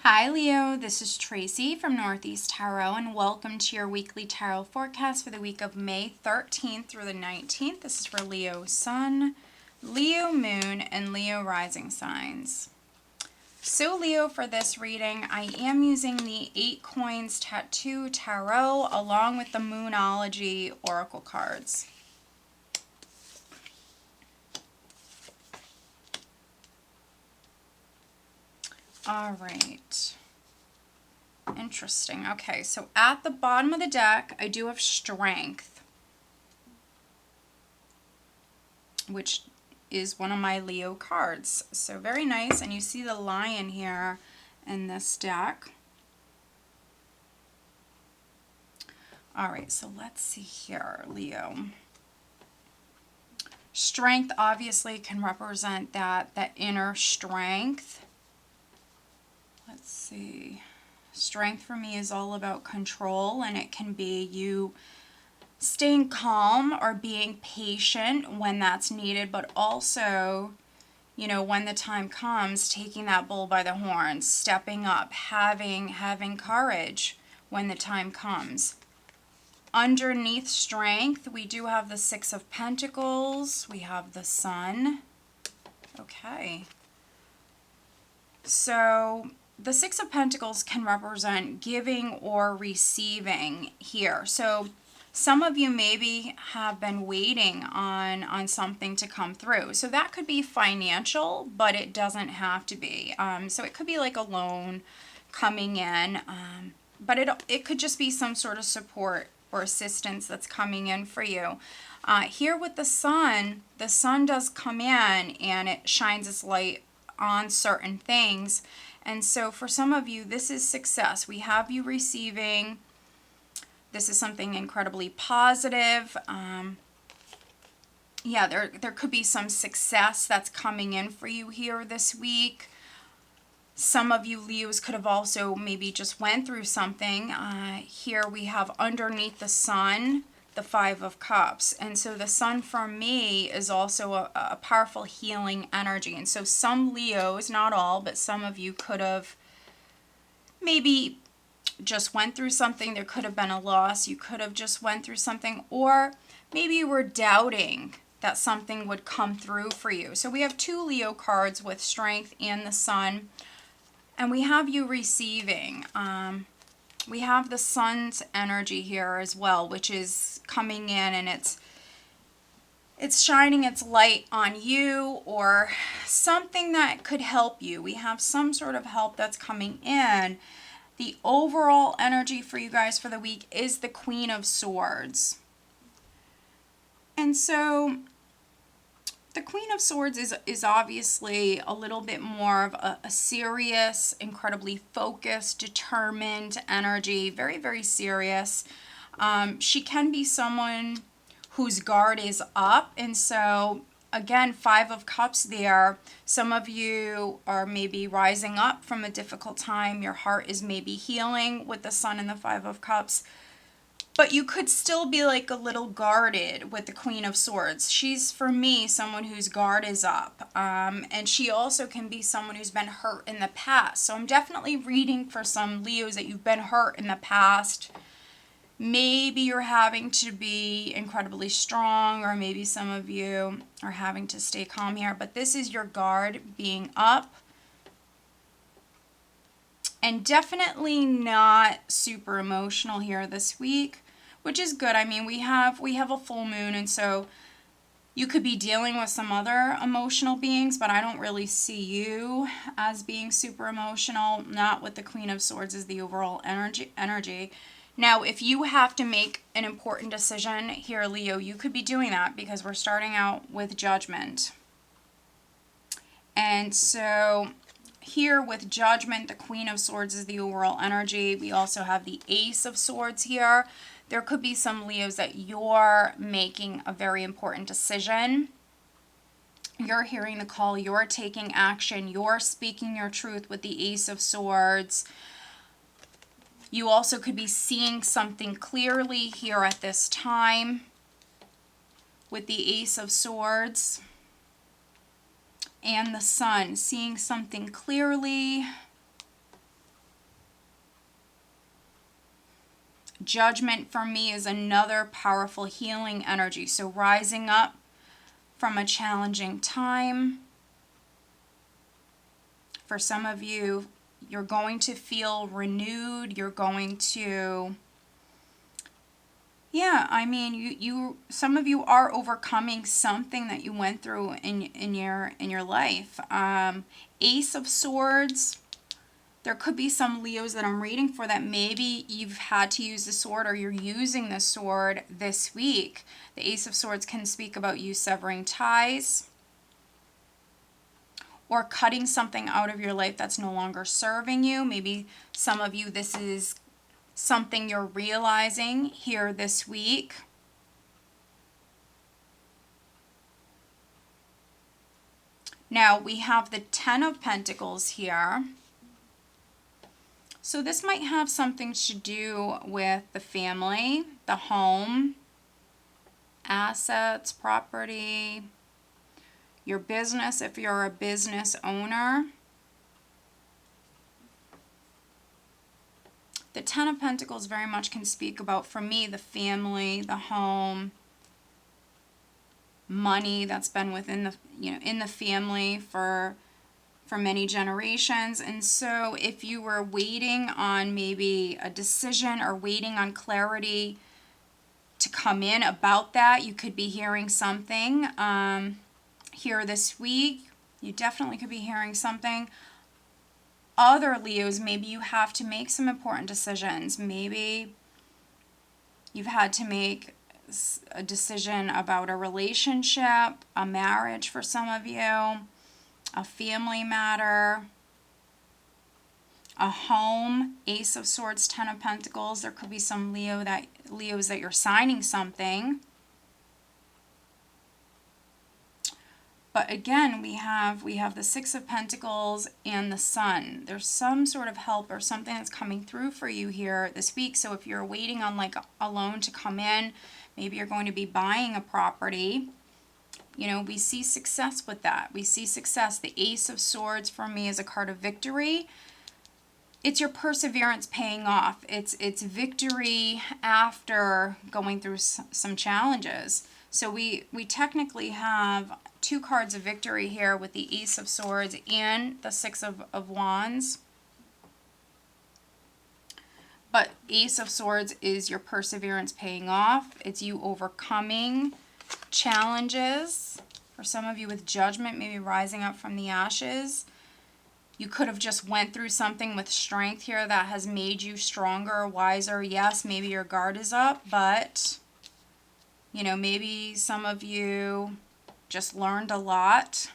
Hi Leo, this is Tracy from Northeast Tarot and welcome to your weekly tarot forecast for the week of May 13th through the 19th. This is for Leo Sun, Leo Moon, and Leo Rising signs. So Leo, for this reading, I am using the 8 Coins Tattoo Tarot along with the Moonology Oracle cards. All right. Interesting. Okay, so at the bottom of the deck, I do have Strength, which is one of my Leo cards. So very nice. And you see the lion here in this deck. All right, so let's see here, Leo. Strength obviously can represent that inner strength. Let's see. Strength for me is all about control, and it can be you staying calm or being patient when that's needed, but also, you know, when the time comes, taking that bull by the horns, stepping up, having courage when the time comes. Underneath strength, we do have the 6 of Pentacles, we have the Sun. Okay. So the 6 of Pentacles can represent giving or receiving here. So some of you maybe have been waiting on something to come through. So that could be financial, but it doesn't have to be. So it could be like a loan coming in, but it could just be some sort of support or assistance that's coming in for you. Here with the sun does come in and it shines its light on certain things. And so for some of you, this is success. We have you receiving. This is something incredibly positive. Yeah, there could be some success that's coming in for you here this week. Some of you Leos could have also maybe just went through something. Here we have underneath the sun, the 5 of Cups. And so the sun for me is also a powerful healing energy. And so some Leos, not all, but some of you could have maybe just went through something. There could have been a loss. You could have just went through something, or maybe you were doubting that something would come through for you. So we have 2 Leo cards with strength and the sun, and we have you receiving. We have the sun's energy here as well, which is coming in and it's shining its light on you or something that could help you. We have some sort of help that's coming in. The overall energy for you guys for the week is the Queen of Swords. And so the Queen of Swords is obviously a little bit more of a serious, incredibly focused, determined energy, very, very serious. She can be someone whose guard is up. And so, again, 5 of Cups there. Some of you are maybe rising up from a difficult time. Your heart is maybe healing with the Sun and the 5 of Cups. But you could still be like a little guarded with the Queen of Swords. She's, for me, someone whose guard is up. And she also can be someone who's been hurt in the past. So I'm definitely reading for some Leos that you've been hurt in the past. Maybe you're having to be incredibly strong, or maybe some of you are having to stay calm here. But this is your guard being up. And definitely not super emotional here this week, which is good. I mean, we have a full moon, and so you could be dealing with some other emotional beings, but I don't really see you as being super emotional, not with the Queen of Swords as the overall energy. Now, if you have to make an important decision here, Leo, you could be doing that because we're starting out with Judgment. And so here with Judgment, the Queen of Swords is the overall energy. We also have the Ace of Swords here. There could be some Leos that you're making a very important decision. You're hearing the call. You're taking action. You're speaking your truth with the Ace of Swords. You also could be seeing something clearly here at this time with the Ace of Swords and the Sun, seeing something clearly. Judgment for me is another powerful healing energy. So rising up from a challenging time. For some of you, you're going to feel renewed. You're going to, yeah, I mean, some of you are overcoming something that you went through in your life. Ace of Swords. There could be some Leos that I'm reading for that maybe you've had to use the sword or you're using the sword this week. The Ace of Swords can speak about you severing ties or cutting something out of your life that's no longer serving you. Maybe some of you, this is something you're realizing here this week. Now we have the Ten of Pentacles here. So this might have something to do with the family, the home, assets, property, your business if you're a business owner. The Ten of Pentacles very much can speak about, for me, the family, the home, money that's been within the, in the family for many generations. And so if you were waiting on maybe a decision or waiting on clarity to come in about that, you could be hearing something here this week. You definitely could be hearing something. Other Leos, maybe you have to make some important decisions. Maybe you've had to make a decision about a relationship, a marriage for some of you, a family matter, a home, Ace of Swords, Ten of Pentacles. There could be some Leos that you're signing something. But again, we have the Six of Pentacles and the Sun. There's some sort of help or something that's coming through for you here this week. So if you're waiting on like a loan to come in, maybe you're going to be buying a property. We see success with that. We see success. The Ace of Swords for me is a card of victory. It's your perseverance paying off. It's victory after going through some challenges. So we technically have two cards of victory here with the Ace of Swords and the Six of Wands. But Ace of Swords is your perseverance paying off. It's you overcoming challenges. For some of you with Judgment, maybe rising up from the ashes. You could have just went through something with strength here that has made you stronger, wiser. Yes, maybe your guard is up, but maybe some of you just learned a lot.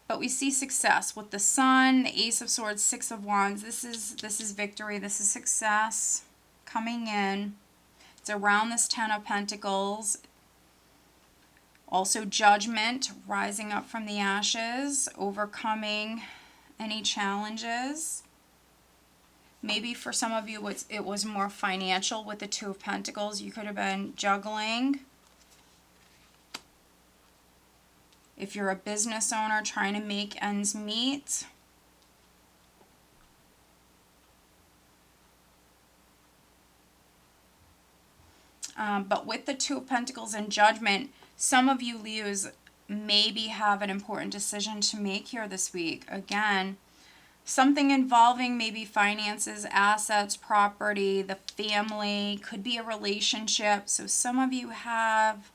But we see success with the Sun, the Ace of Swords, Six of Wands. This is victory. This is success coming in. It's around this Ten of Pentacles. Also Judgment, rising up from the ashes, overcoming any challenges. Maybe for some of you it was more financial with the Two of Pentacles. You could have been juggling. If you're a business owner trying to make ends meet. But with the Two of Pentacles and Judgment, some of you Leos maybe have an important decision to make here this week. Again, something involving maybe finances, assets, property, the family, could be a relationship. So some of you have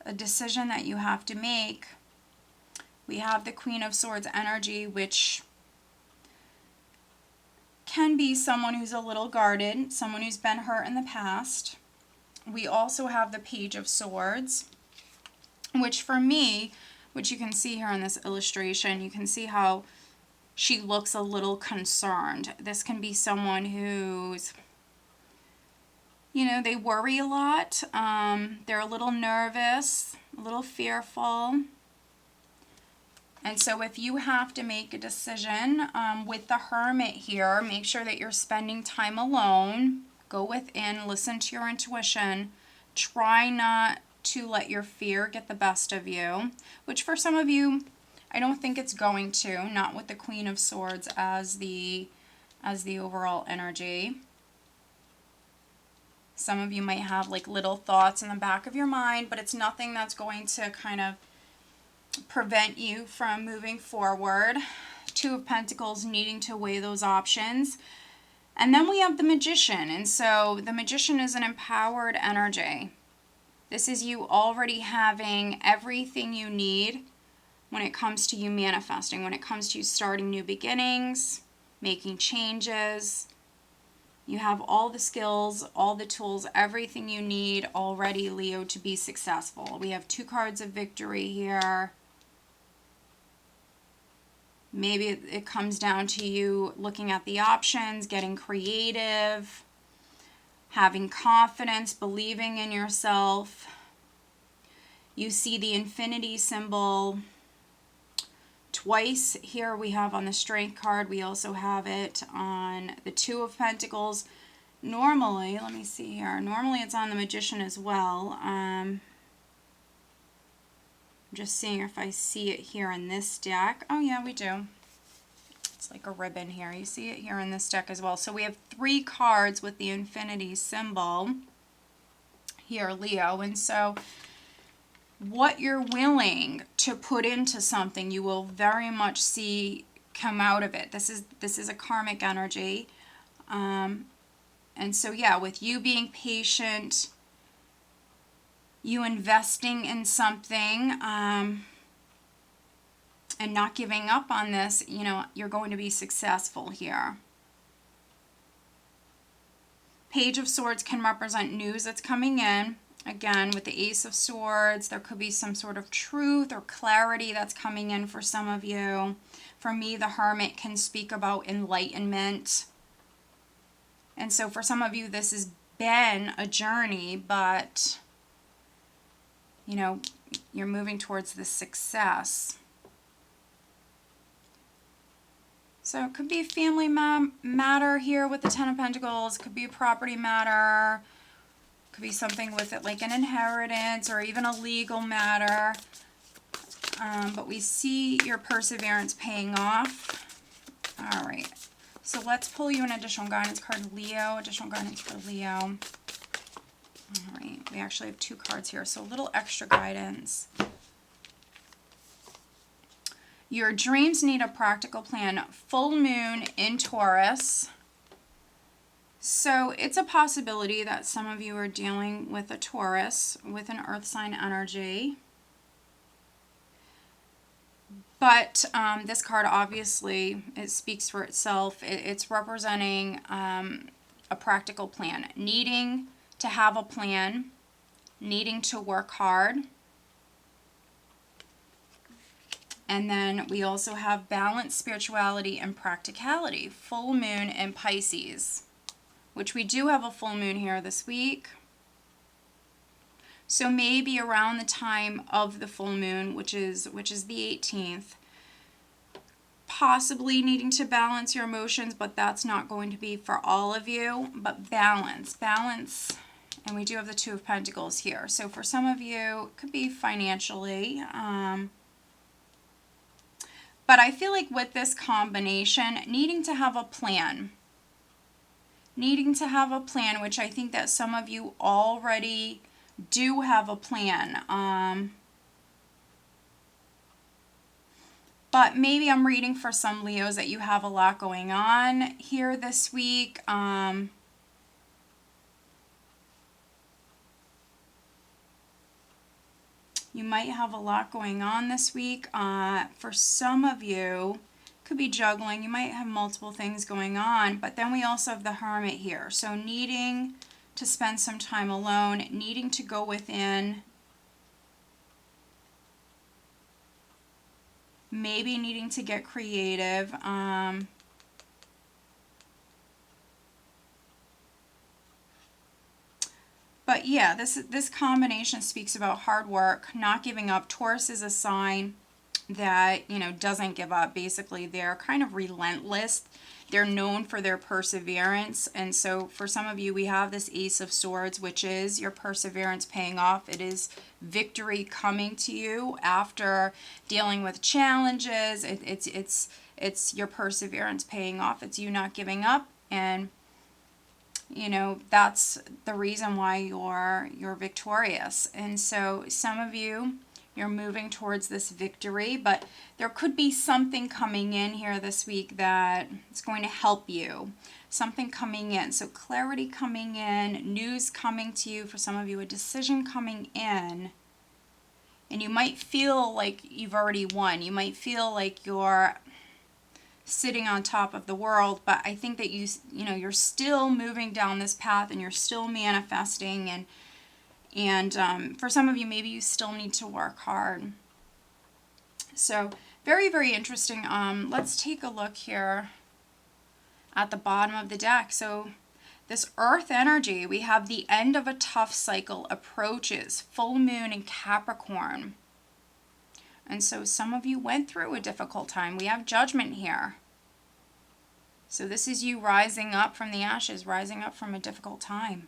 a decision that you have to make. We have the Queen of Swords energy, which can be someone who's a little guarded, someone who's been hurt in the past. We also have the Page of Swords, which for me, which you can see here in this illustration, you can see how she looks a little concerned. This can be someone who's, they worry a lot. They're a little nervous, a little fearful. And so if you have to make a decision with the Hermit here, make sure that you're spending time alone. Go within, listen to your intuition. Try not to let your fear get the best of you, which for some of you, I don't think it's going to, not with the Queen of Swords as the overall energy. Some of you might have like little thoughts in the back of your mind, but it's nothing that's going to kind of prevent you from moving forward. Two of Pentacles, needing to weigh those options. And then we have the Magician. And so the Magician is an empowered energy. This is you already having everything you need when it comes to you manifesting, when it comes to you starting new beginnings, making changes. You have all the skills, all the tools, everything you need already, Leo, to be successful. We have 2 cards of victory here. Maybe it comes down to you looking at the options, getting creative, having confidence, believing in yourself. You see the infinity symbol twice. Here we have on the Strength card. We also have it on the 2 of Pentacles. Normally, let me see here. Normally it's on the Magician as well. I'm just seeing if I see it here in this deck. Oh yeah, we do. It's like a ribbon here. You see it here in this deck as well. So we have 3 cards with the infinity symbol here, Leo. And so what you're willing to put into something, you will very much see come out of it. This is a karmic energy. And so yeah, with you being patient, you investing in something, and not giving up on this, you know, you're going to be successful here. Page of Swords can represent news that's coming in. Again, with the Ace of Swords, there could be some sort of truth or clarity that's coming in for some of you. For me, the Hermit can speak about enlightenment. And so for some of you, this has been a journey, but, you know, you're moving towards this success. So it could be a family matter here with the 10 of Pentacles. It could be a property matter. It could be something with it like an inheritance or even a legal matter. But we see your perseverance paying off. All right. So let's pull you an additional guidance card, Leo. Additional guidance for Leo. All right. We actually have 2 cards here. So a little extra guidance. Your dreams need a practical plan. Full moon in Taurus. So it's a possibility that some of you are dealing with a Taurus, with an earth sign energy. But this card, obviously, it speaks for itself. It's representing a practical plan. Needing to have a plan. Needing to work hard. And then we also have balance, spirituality, and practicality. Full moon in Pisces, which we do have a full moon here this week. So maybe around the time of the full moon, which is the 18th, possibly needing to balance your emotions, but that's not going to be for all of you. But balance, and we do have the 2 of Pentacles here. So for some of you, it could be financially. But I feel like with this combination, needing to have a plan. Needing to have a plan, which I think that some of you already do have a plan. But maybe I'm reading for some Leos that you have a lot going on here this week. You might have a lot going on this week. For some of you, could be juggling. You might have multiple things going on. But then we also have the Hermit here. So needing to spend some time alone, needing to go within, maybe needing to get creative. But yeah, this combination speaks about hard work, not giving up. Taurus is a sign that, you know, doesn't give up. Basically, they're kind of relentless. They're known for their perseverance. And so for some of you, we have this Ace of Swords, which is your perseverance paying off. It is victory coming to you after dealing with challenges. It's your perseverance paying off. It's you not giving up. And You know, that's the reason why you're victorious. And so some of you, you're moving towards this victory, but there could be something coming in here this week that is going to help you. Something coming in. So clarity coming in, news coming to you. For some of you, a decision coming in. And you might feel like you've already won. You might feel like you're sitting on top of the world, but I think that you're still moving down this path and you're still manifesting, and for some of you, maybe you still need to work hard. So very, very interesting. Let's take a look here at the bottom of the deck. So this earth energy, we have the end of a tough cycle approaches, full moon in Capricorn. And so some of you went through a difficult time. We have judgment here. So this is you rising up from the ashes, rising up from a difficult time.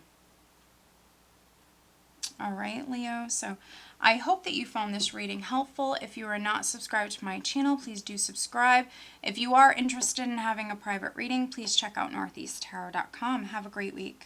All right, Leo. So I hope that you found this reading helpful. If you are not subscribed to my channel, please do subscribe. If you are interested in having a private reading, please check out northeasttarot.com. Have a great week.